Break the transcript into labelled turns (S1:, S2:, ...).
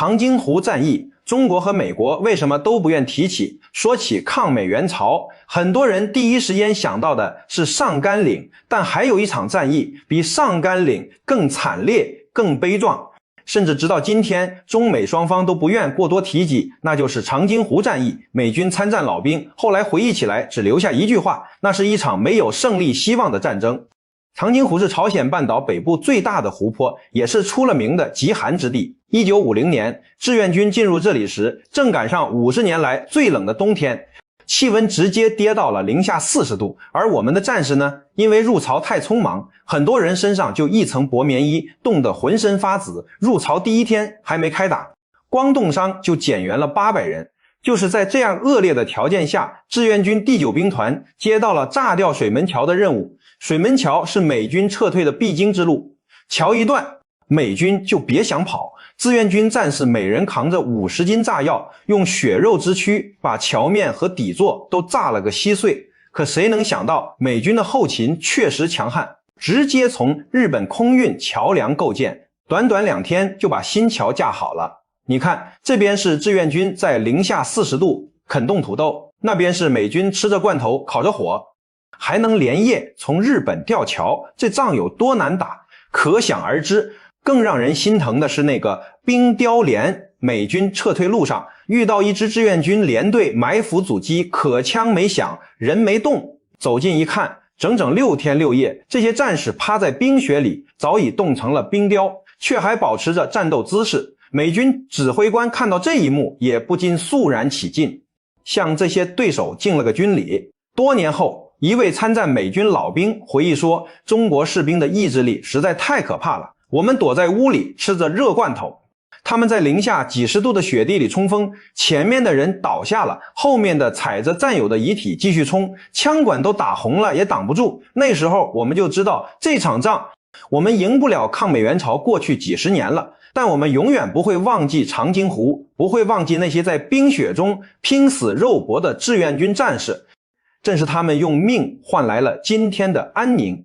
S1: 长津湖战役，中国和美国为什么都不愿提起？说起抗美援朝，很多人第一时间想到的是上甘岭，但还有一场战役比上甘岭更惨烈、更悲壮，甚至直到今天，中美双方都不愿过多提及，那就是长津湖战役。美军参战老兵后来回忆起来，只留下一句话：那是一场没有胜利希望的战争。长津湖是朝鲜半岛北部最大的湖泊，也是出了名的极寒之地。1950年，志愿军进入这里时，正赶上50年来最冷的冬天，气温直接跌到了-40度。而我们的战士呢，因为入朝太匆忙，很多人身上就一层薄棉衣，冻得浑身发紫。入朝第一天还没开打，光冻伤就减员了800人。就是在这样恶劣的条件下，志愿军第9兵团接到了炸掉水门桥的任务。水门桥是美军撤退的必经之路，桥一断，美军就别想跑。志愿军战士每人扛着50斤炸药，用血肉之躯把桥面和底座都炸了个稀碎。可谁能想到，美军的后勤确实强悍，直接从日本空运桥梁构建，短短2天就把新桥架好了。你看，这边是志愿军在-40度啃冻土豆，那边是美军吃着罐头烤着火，还能连夜从日本吊桥，这仗有多难打，可想而知。更让人心疼的是那个冰雕连，美军撤退路上遇到一支志愿军连队埋伏阻击，可枪没响，人没动，走近一看，整整6天6夜，这些战士趴在冰雪里，早已冻成了冰雕，却还保持着战斗姿势。美军指挥官看到这一幕，也不禁肃然起敬，向这些对手敬了个军礼。多年后，一位参战美军老兵回忆说，中国士兵的意志力实在太可怕了，我们躲在屋里吃着热罐头，他们在零下几十度的雪地里冲锋，前面的人倒下了，后面的踩着战友的遗体继续冲，枪管都打红了也挡不住。那时候我们就知道，这场仗我们赢不了抗美援朝过去几十年了，但我们永远不会忘记长津湖，不会忘记那些在冰雪中拼死肉搏的志愿军战士，正是他们用命换来了今天的安宁。